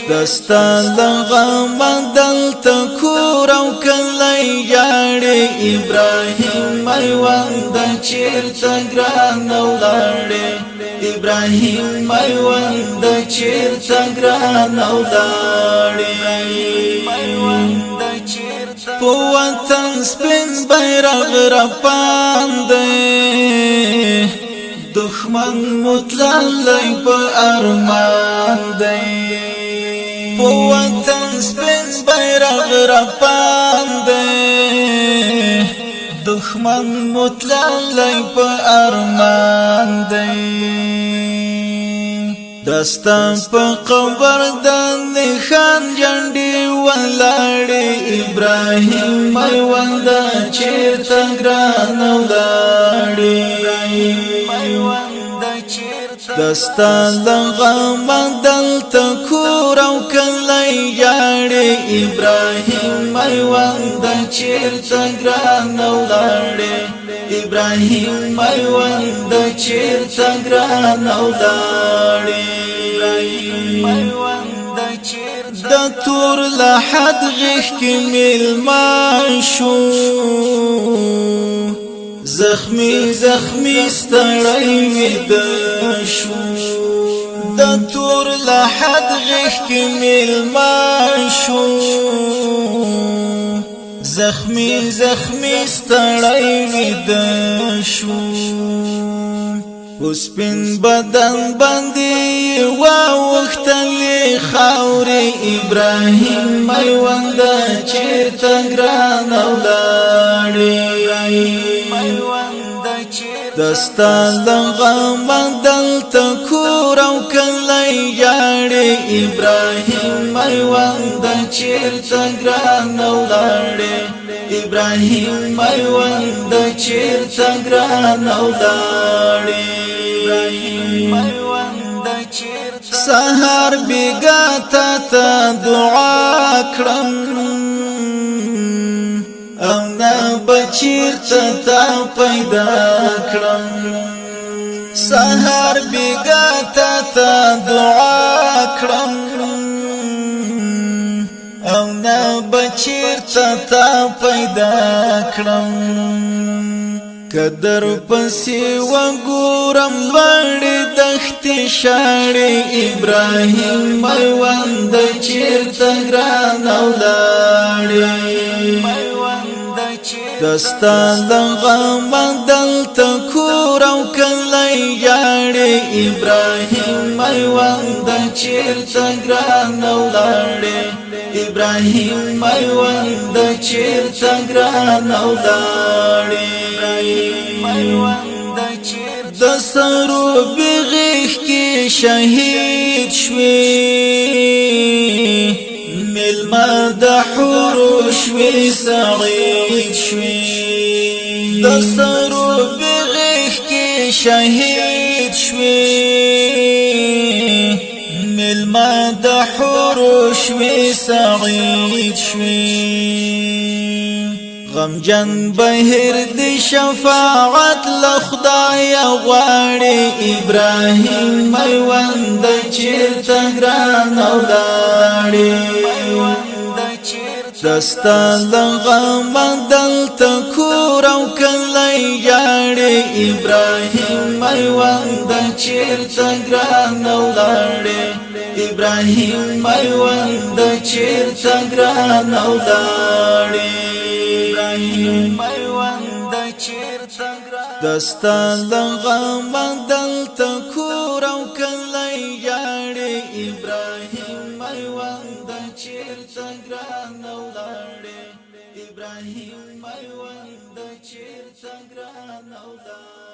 دستا لغم دلتا کور او کلی یاڑی ابراہیم میوند چیرتا گران اولاڑی ابراہیم میوند چیرتا گران اولاڑی پو وطن سپین بیرغ رپاندے دخمن متلالی پا ارمان دے پو وطن سپین بیرغ رپاندے دخمن متلالی پا ارمان دے دستا پا قبر دن خان جنڈی ولاڑی ابراہیم میوند چیرتا گران اولاڑی دستا لغم دلتا کور او کلی یاڑی ابراہیم میوند چیرتا گران اولاڑی ابراہیم میوند چیرتا گران اولاڑی دا تور لحد غیخ کی ملمان شو زخمی زخمی ستړی ویده شو دا تور لحد غیخ کی ملمان شو زخمی زخمی ستړی ویده شو وسپین بدن باندې واوختلې خاورې ابراهیم میوند چیرته ګران ولاړې دستا لغم دلته کور او کلی یاړې ابراهیم میوند چیرته ګران ولاړې ابراهیم میوند چیرته ګران ولاړې سهار بیگا تا دعا کړم او نه بچیرته تا پیدا کړم سهار بیگا تا دعا کړم او نه بچیرته تا پیدا کړم قدر پسی وګورم لوړې دښتې شاړې ابراهیم میوند چیرته ګران ولاړې دستا لغم دلته کور او کلی یاړې ابراهیم میوند چیرته ګران ولاړې ابراهیم میوند چیرته ګران ولاړې د سرو بغیخ کی شهید شوی ملما د حورو شوی سعید شوی د سرو بغیخ کی شهید شوی ملما د حورو شوی سعید شوی غمجن بهر دی شفاعت لخدای غواړي ابراهیم میوند چیرته ګران ولاړې دستا لغم دلته کور او کلی یاړې ابراهیم میوند چیرته ګران ولاړې ابراهیم میوند چیرته ګران ولاړې دستا لغم دلته کور او کلی یاړې ابراهیم میوند چیرته ګران ولاړې ابراهیم میوند چیرته ګران ولاړې